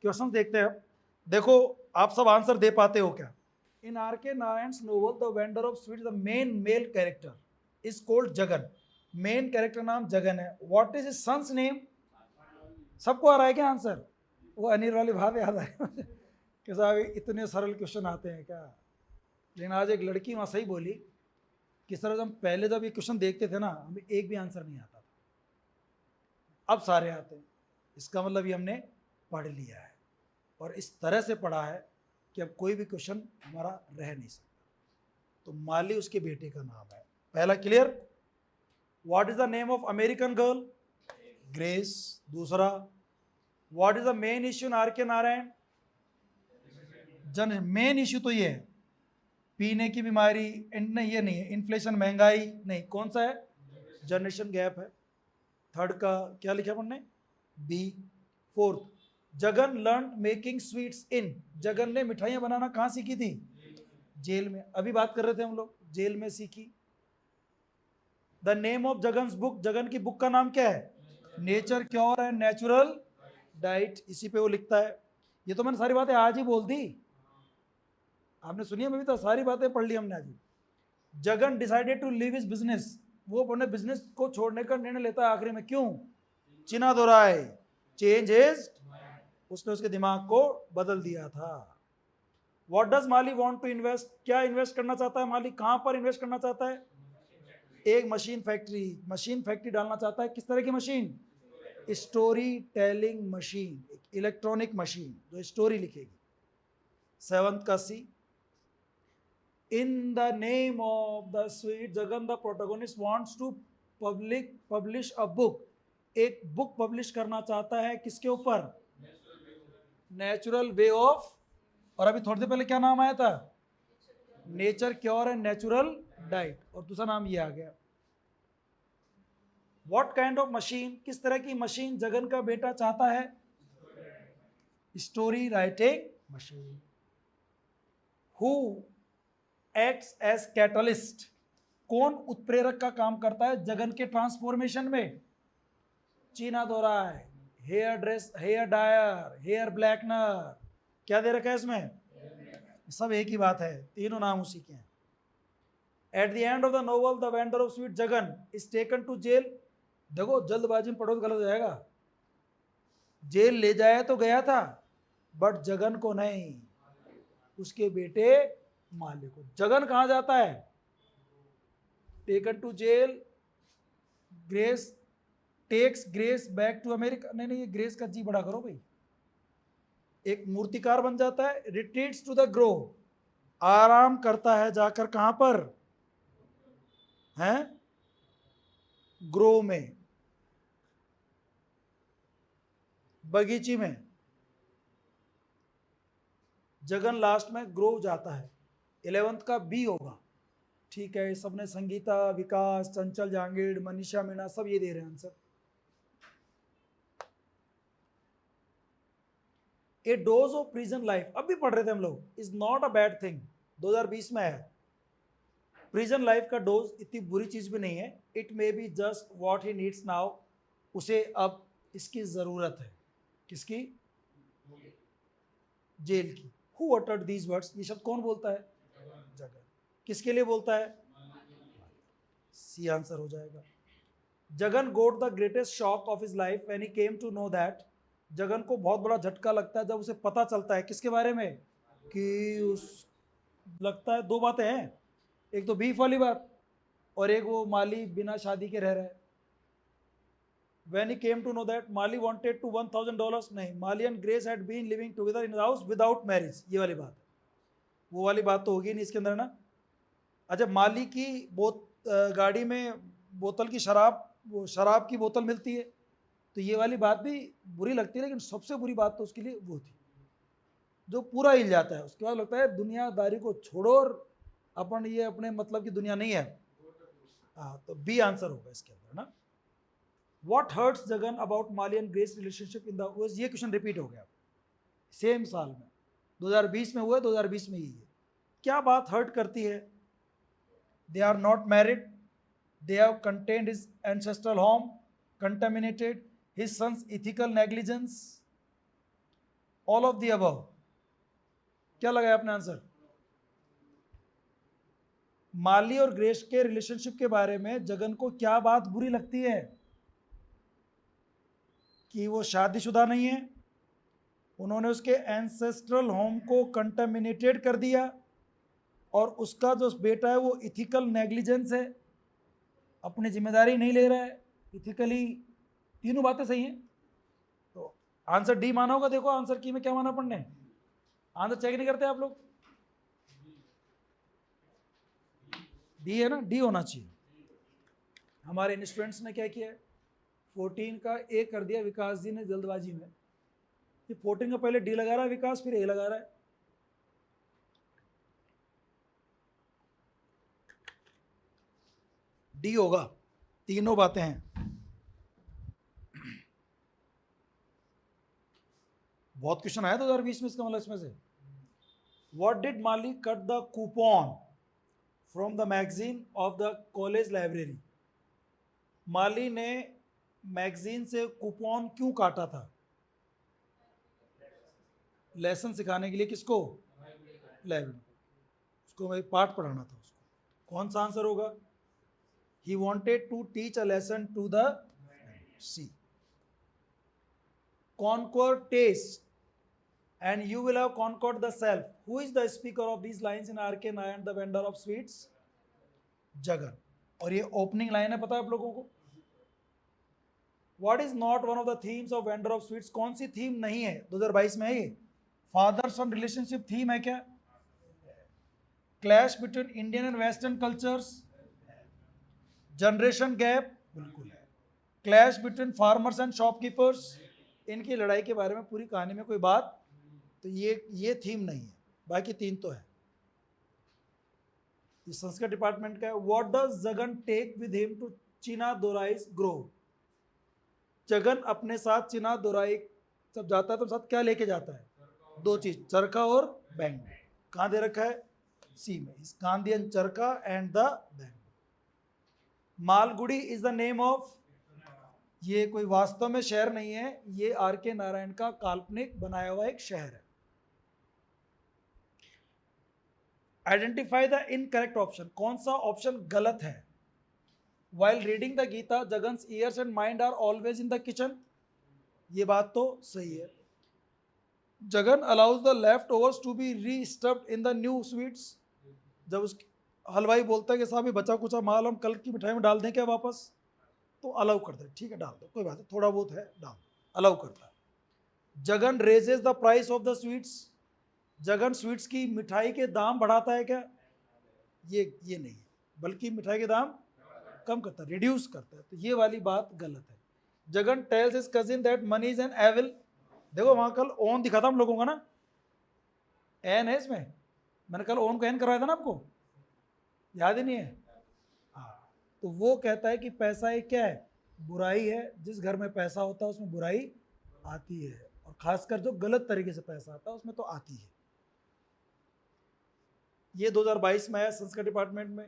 Question देखते हैं। देखो आप सब आंसर दे पाते हो क्या? In R K Narayan novel the vendor of sweet the main male character is called Jagan. Main character नाम जगन है। What is his son's name? सबको आ रहा है क्या आंसर? वो अनिल वाली बात याद आए कि साहब इतने सरल क्वेश्चन आते हैं क्या? लेकिन आज एक लड़की वहाँ सही बोली कि सर जब पहले जब ये क्वेश्चन देखते थे ना, हमें एक भी आंसर नहीं आता था, अब सारे आते हैं। इसका मतलब ये हमने पढ़ लिया है और इस तरह से पढ़ा है कि अब कोई भी क्वेश्चन हमारा रह नहीं सकता। तो माली उसके बेटे का नाम है। पहला clear. What is the name of American girl? Grace. दूसरा, what is the main issue in R K Narayan? जन मेन इश्यू तो ये है, पीने की बीमारी, नहीं ये नहीं है, इन्फ्लेशन महंगाई नहीं, कौन सा है? जनरेशन गैप है। थर्ड का क्या लिखा हमने? B. Fourth, Jagan learn making sweets in, Jagan ने मिठाइयां बनाना कहां सीखी थी? जेल में। अभी बात कर रहे थे हम लोग, जेल में सीखी। The name of Jagan's book, Jagan की बुक का नाम क्या है? Nature cure and natural diet. इसी पे वो लिखता है। ये तो मैंने सारी बातें आज ही बोल दी, आपने सुनी है, मैं भी तो सारी बातें पढ़ ली हमने आज ही। Jagan decided to leave his business, वो अपने बिजनेस को छोड़ने का निर्णय लेता है आखिरी में, क्यों? चिना दोराय, चेंज इज, उसने उसके दिमाग को बदल दिया था। What does Mali want to invest, क्या इन्वेस्ट करना चाहता है माली? कहां पर इन्वेस्ट करना चाहता है? एक मशीन फैक्ट्री, मशीन फैक्ट्री डालना चाहता है। किस तरह की machine? Story telling machine, electronic machine जो स्टोरी लिखेगी। सेवंथ का सी, in the name of the sweet Jagan the protagonist wants to publish a book, एक बुक पब्लिश करना चाहता है किसके ऊपर? नेचुरल वे ऑफ, और अभी थोड़ी देर पहले क्या नाम आया था? Nature cure and natural diet, और दूसरा नाम ये आ गया। व्हाट काइंड ऑफ मशीन, किस तरह की मशीन जगन का बेटा चाहता है? Story writing machine. Who acts as catalyst, कौन उत्प्रेरक का काम करता है जगन के ट्रांसफॉर्मेशन में? Chinna Dorai, hair dress, hair dyer, hair blackener. क्या दे रखा है इसमें? सब एक ही बात है, तीनों नाम उसी के हैं। At the end of the novel the vendor of sweet Jagan is taken to jail. देखो जल्दबाजी में पढ़ो तो गलत हो जाएगा। जेल ले जाया तो गया था, बट जगन को नहीं, उसके बेटे माली को। जगन कहां जाता है? Taken to jail, Grace takes Grace back to America. नहीं नहीं, ये ग्रेस का जी बड़ा करो भाई। एक मूर्तिकार बन जाता है। रिट्रीट्स टू द ग्रो, आराम करता है जाकर कहां पर? हैं? ग्रो में, बगीची में। जगन लास्ट में ग्रो जाता है। 11th का बी होगा। ठीक है, सबने संगीता, विकास, चंचल जहांगीर, मनीषा मीणा सब ये दे रहे हैं answer. A dose of prison life, अब भी पढ़ रहे थे हम लोग, is not a bad thing, 2020 में है। प्रिजन लाइफ का डोज इतनी बुरी चीज भी नहीं है। It may be just what he needs now, उसे अब इसकी जरूरत है। किसकी? जेल की। हु अटर्ड दीज वर्ड्स, ये शब्द कौन बोलता है? जगन। किसके लिए बोलता है? सी आंसर हो जाएगा। Jagan got the greatest shock of his life when he came to know that, Jagan को बहुत बड़ा झटका लगता है जब उसे पता चलता है किसके बारे में? कि उस, लगता है दो बातें हैं, एक तो बीफ वाली बात और एक वो माली बिना शादी के रह रहा है। When he came to know that Mali wanted to $1,000, नहीं, Mali and Grace had been living together in the house without marriage, ये वाली बात है। वो वाली बात तो होगी नहीं इसके अंदर ना। अच्छा, माली की गाड़ी में बोतल की शराब, वो शराब की बोतल मिलती है, तो ये वाली बात भी बुरी लगती है, लेकिन सबसे बुरी बात तो उसके लिए वो थी जो पूरा हिल जाता है। उसके बाद लगता है दुनियादारी को छोड़ो और अपन, ये अपने मतलब की दुनिया नहीं है। हाँ, तो बी आंसर होगा इसके अंदर ना। What hurts Jagan about Mali and grace relationship in the, ये क्वेश्चन रिपीट हो गया सेम साल में, 2020 में हुआ, 2020 में ही है। क्या बात हर्ट करती है? They are not married, they have contend his ancestral home, contaminated his son's ethical negligence, all of the above. क्या लगाया आपने आंसर? माली और ग्रेस के रिलेशनशिप के बारे में जगन को क्या बात बुरी लगती है? कि वो शादीशुदा नहीं है, उन्होंने उसके एंसेस्ट्रल होम को कंटामिनेटेड कर दिया, और उसका जो बेटा है वो इथिकल नेग्लिजेंस है, अपनी जिम्मेदारी नहीं ले रहा है इथिकली। तीनों बातें सही हैं, तो आंसर डी माना होगा। देखो आंसर की में क्या माना पढ़ने, आंसर चेक नहीं करते आप लोग? डी है ना, डी होना चाहिए। हमारे इन स्टूडेंट्स ने क्या किया है, 14 का ए कर दिया विकास जी ने जल्दबाजी में। ये 14 का पहले डी लगा रहा है विकास, फिर ए लगा रहा है। डी होगा, तीनों बातें हैं। बहुत क्वेश्चन आया 2020 में इसका मतलब इसमें से। What did Mali cut the coupon from the magazine of the college library? Mali ने मैगजीन से कूपन क्यों काटा था? लेसन सिखाने के लिए। किसको? लाइब्रेरी। उसको मैं पाठ पढ़ाना था उसको। कौन सा आंसर होगा? He wanted to teach a lesson to the sea. Conquer taste and you will have conquered the self. Who is the speaker of these lines in R.K. Nayan, the vendor of sweets? Jagan. और ये opening line है, पता है आप लोगों को? What is not one of the themes of vendor of sweets? कौन सी theme नहीं है 2022 में है ये? फादर सन रिलेशनशिप थीम है क्या? Clash between Indian and western cultures, generation gap, बिल्कुल है। Clash between farmers and shopkeepers, इनकी लड़ाई के बारे में पूरी कहानी में कोई बात, तो ये थीम नहीं है, बाकी तीन तो है। ये संस्कृत डिपार्टमेंट का है। What does Jagan take with him to Chinnadorai's grove? Jagan अपने साथ चिनादोराई जब जाता है तो साथ क्या लेके जाता है? दो चीज, चरखा और बैंगो। कहाँ दे रखा है? सी में। स्कांदियन चरखा एंड द बैंगो। Malgudi is the name of, ये कोई वास्तव में शहर नहीं है, ये आर.के. नारायण का काल्पनिक बनाया हुआ एक शहर है। आइडेंटिफाई द इनकरेक्ट ऑप्शन, कौन सा ऑप्शन गलत है? While reading the Gita Jagan's ears and mind are always in the kitchen, ये बात तो सही है। Jagan allows the leftovers to be restuffed in the new sweets, जब उस हलवाई बोलता है कि साहब ये बचा कुचा माल हम कल की मिठाई में डाल दें क्या वापस, तो अलाउ करता है, ठीक है डाल दो, कोई बात नहीं, थोड़ा बहुत है डाल दो, अलाउ करता है। Jagan raises the price of the sweets, Jagan sweets की मिठाई के दाम बढ़ाता है क्या? ये नहीं है, बल्कि मिठाई के दाम कम करता है, रिड्यूस करता है, तो ये वाली बात गलत है। Jagan tells his cousin that money is an evil, देखो वहां कल ओन दिखा था हम लोगों का ना, एन है इसमें, मैंने कल ओन को एन करवाया था ना आपको, याद ही नहीं है? हाँ, तो वो कहता है कि पैसा एक क्या है? बुराई है, जिस घर में पैसा होता है उसमें बुराई आती है, और खासकर जो गलत तरीके से पैसा आता है उसमें तो आती है। ये 2022 में आया संस्कृत डिपार्टमेंट में।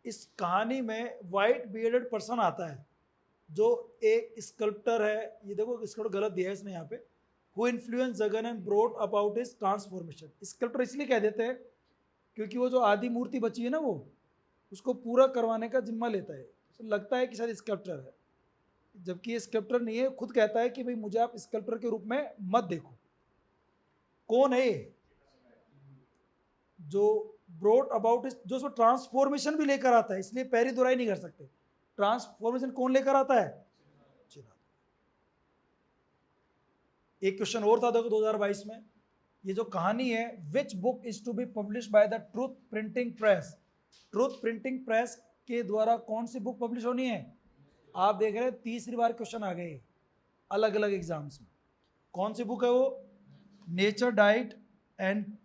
इस कहानी में वाइट बियर्डेड पर्सन आता है जो एक स्कल्प्टर है, ये देखो स्कल्प्टर गलत दिया है इसने यहाँ पे, who influence Jagan and brought about his transformation. Sculptor इसलिए कह देते हैं क्योंकि वो जो आदि मूर्ति बची है ना, वो उसको पूरा करवाने का जिम्मा लेता है, तो लगता है कि शायद स्कल्प्टर है, जबकि ये स्कल्प्टर नहीं है। खुद कहता है कि भाई मुझे आप स्कल्प्टर के रूप में मत देखो। कौन है ये? जो ब्रोट अबाउट, जो उसमें ट्रांसफॉर्मेशन भी लेकर आता है, इसलिए पैरी दुराई नहीं कर सकते। ट्रांसफॉर्मेशन कौन लेकर आता है? एक क्वेश्चन और था देखो 2022 में, ये जो कहानी है, which book is to be publish by the truth printing press, truth printing press के द्वारा कौन सी बुक पब्लिश होनी है? आप देख रहे हैं तीसरी बार क्वेश्चन आ गए अलग अलग एग्जाम्स में। कौन सी बुक है वो? Nature diet and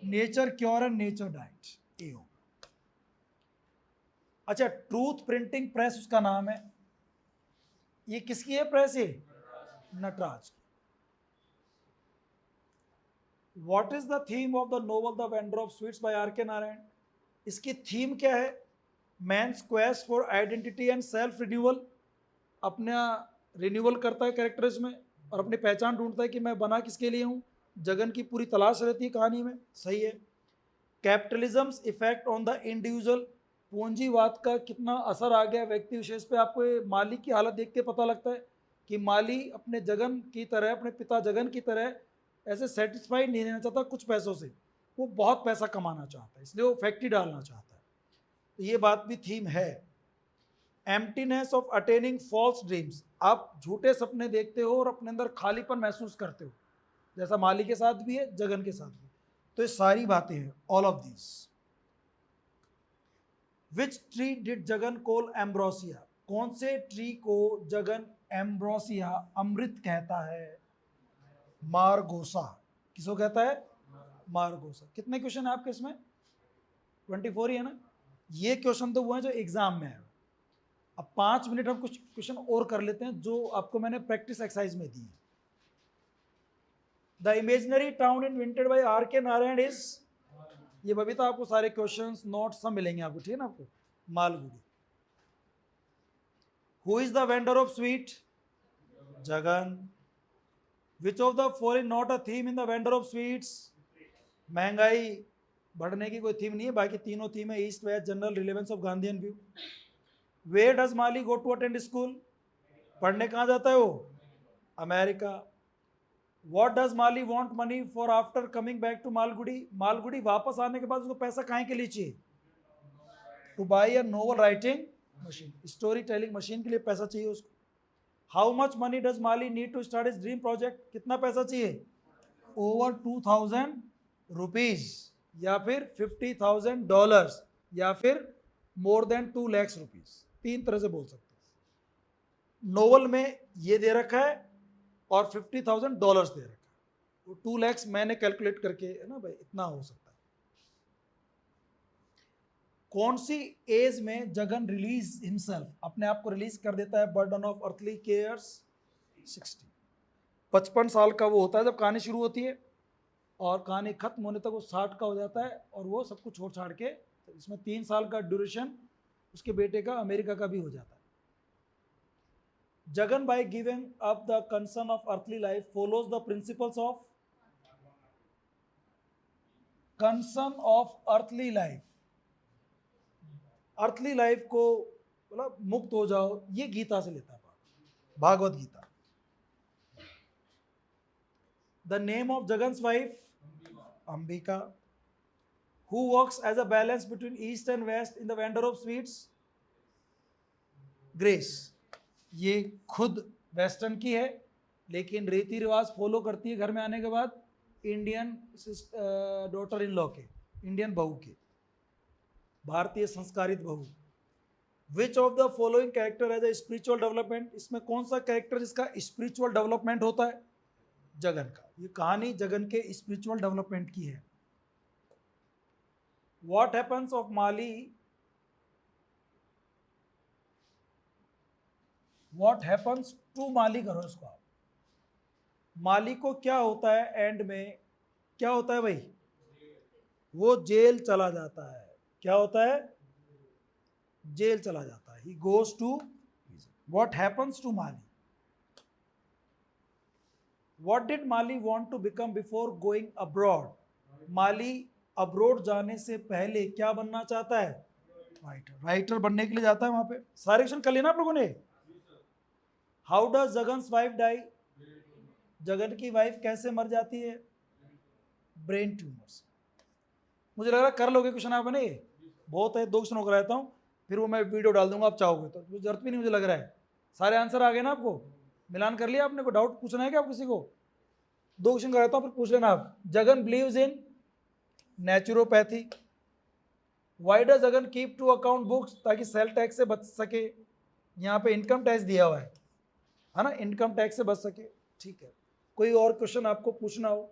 nature cure and nature diet, ये हो। अच्छा, ट्रूथ प्रिंटिंग प्रेस उसका नाम है। ये किसकी है प्रेस? ये नटराज की। What is the theme of the novel the vendor of sweets by R K. Narayan? इसकी थीम क्या है? Man's quest for identity and self renewal, अपना रिन्यूअल करता है कैरेक्टर्स में और अपनी पहचान ढूंढता है कि मैं बना किसके लिए हूँ, जगन की पूरी तलाश रहती है कहानी में, सही है। कैपिटलिज्म्स इफेक्ट ऑन द इंडिविजुअल, पूंजीवाद का कितना असर आ गया व्यक्ति विशेष पे, आपको ये माली की हालत देख के पता लगता है कि माली अपने जगन की तरह, अपने पिता जगन की तरह ऐसे सेटिस्फाइड नहीं रहना चाहता कुछ पैसों से, वो बहुत पैसा कमाना चाहता है, इसलिए वो फैक्ट्री डालना चाहता है। तो ये बात भी थीम है। Emptiness of attaining false dreams, आप झूठे सपने देखते हो और अपने अंदर खालीपन महसूस करते हो, जैसा माली के साथ भी है, जगन के साथ भी। तो ये सारी बातें हैं, all of this. Which tree did Jagan call ambrosia, कौन से ट्री को जगन एम्ब्रोसिया अमृत कहता है? मारगोसा। किसको कहता है? मारगोसा। कितने क्वेश्चन है आपके इसमें? 24 ही है ना। ये क्वेश्चन तो हुए हैं जो एग्जाम में है। अब 5 मिनट हम कुछ क्वेश्चन और कर लेते हैं जो आपको मैंने प्रैक्टिस एक्सरसाइज में दी है। The imaginary town invented by R K Narayan is, ये बबीता आपको सारे क्वेश्चंस नोट्स सब मिलेंगे आपको, ठीक है ना आपको। Malgudi. Who is the vendor of sweet? Jagan. Which of the following not a theme in the vendor of sweets? महंगाई बढ़ने की कोई थीम नहीं है, बाकी तीनों थीम है, east west, general relevance of Gandhian view. Where does Mali go to attend school? पढ़ने कहाँ जाता है वो? America. What does Mali want money for after coming back to Malgudi? Malgudi वापस आने के बाद उसको पैसा काहे के लिए चाहिए? To buy a novel writing machine, story telling machine के लिए पैसा चाहिए उसको। How much money does Mali need to start his dream project? कितना पैसा चाहिए? ओवर 2000 रुपीज, या फिर $50,000, या फिर मोर देन 2 लाख रुपीज। तीन तरह से बोल सकते हैं। नोवेल में ये दे रखा है और $50,000 दे रखा है, तो 2 लाख मैंने कैलकुलेट करके, है ना भाई, इतना हो सकता है। कौन सी एज में जगन रिलीज हिमसेल्फ, अपने आप को रिलीज कर देता है, बर्डन ऑफ अर्थली केयर्स? 60। 55 साल का वो होता है जब कहानी शुरू होती है, और कहानी खत्म होने तक वो 60 का हो जाता है, और वो सब कुछ छोड़ छाड़ के, इसमें 3 साल का ड्यूरेशन उसके बेटे का अमेरिका का भी हो जाता है। Jagan by giving up the concern of earthly life follows the principles of concern of earthly life. Earthly life को मतलब मुक्त हो जाओ, ये गीता से लेता है, Bhagavad Gita. The name of Jagan's wife? Ambika. Who works as a balance between east and west in the vendor of sweets? Grace. ये खुद वेस्टर्न की है, लेकिन रीति रिवाज फॉलो करती है घर में आने के बाद इंडियन डॉटर इन लॉ के, इंडियन बहू के, भारतीय संस्कारित बहू। Which of the following character as a spiritual development? इसमें कौन सा कैरेक्टर जिसका स्पिरिचुअल डेवलपमेंट होता है? जगन का। ये कहानी जगन के स्पिरिचुअल डेवलपमेंट की है। What happens of Mali? What happens to Mali करो इसको आप। माली को क्या होता है एंड में? क्या होता है भाई? वो जेल चला जाता है। क्या होता है? जेल चला जाता है। He goes to. What happens to Mali? What did Mali want to become before going abroad? Mali abroad जाने से पहले क्या बनना चाहता है? राइटर। राइटर बनने के लिए जाता है वहां पे। सारे क्वेश्चन कर लेना आप लोगों ने। How does Jagan's wife die? Jagan की वाइफ कैसे मर जाती है? Brain tumours. मुझे लग रहा है कर लोगे क्वेश्चन आपने, बहुत है, 2 क्वेश्चन और कराता हूँ, फिर वो मैं वीडियो डाल दूंगा आप चाहोगे तो, जरूरत भी नहीं मुझे लग रहा है। सारे आंसर आ गए ना आपको? मिलान कर लिया आपने? को डाउट पूछना है क्या आप किसी को? 2 क्वेश्चन कराता हूँ, फिर पूछ लेना आप। Jagan believes in naturopathy. Why does Jagan keep to account books? ताकि सेल टैक्स से बच सके। यहाँ पे इनकम टैक्स दिया हुआ है ना, इनकम टैक्स से बच सके। ठीक है, कोई और क्वेश्चन आपको पूछना हो?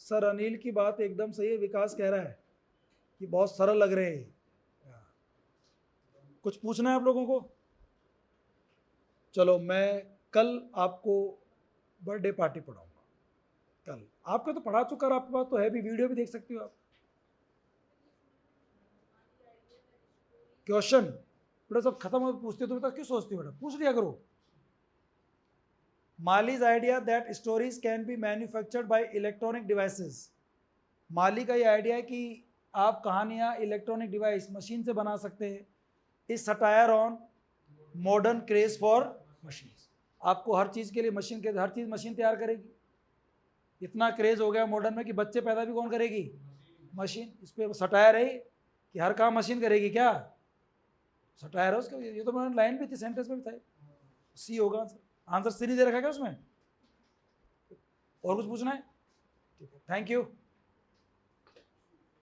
सर अनिल की बात एकदम सही है, विकास कह रहा है कि बहुत सरल लग रहे हैं। कुछ पूछना है आप लोगों को? चलो मैं कल आपको बर्थडे पार्टी पढ़ाऊंगा। कल आपका तो पढ़ा चुका, आपके पास तो है भी, वीडियो भी देख सकते हो आप। क्वेश्चन बेटा सब खत्म हो पूछते हो तो बेटा क्यों सोचते हो, बेटा पूछ लिया करो। Mali's idea that stories can be manufactured by electronic devices. Mali का ये आइडिया है कि आप कहानियाँ इलेक्ट्रॉनिक डिवाइस मशीन से बना सकते हैं। इस satire on modern craze for machine. आपको हर चीज़ के लिए मशीन के, हर चीज़ मशीन तैयार करेगी। इतना क्रेज हो गया मॉडर्न में कि बच्चे पैदा भी कौन करेगी, मशीन। इस पर सटायर है कि हर काम मशीन करेगी क्या, सटायर है उसका। ये तो मैंने लाइन भी थी, सेंटेंस में भी था। सी होगा आंसर। आंसर सी नहीं दे रखा क्या उसमें? और कुछ पूछना है? ठीक है, थैंक यू।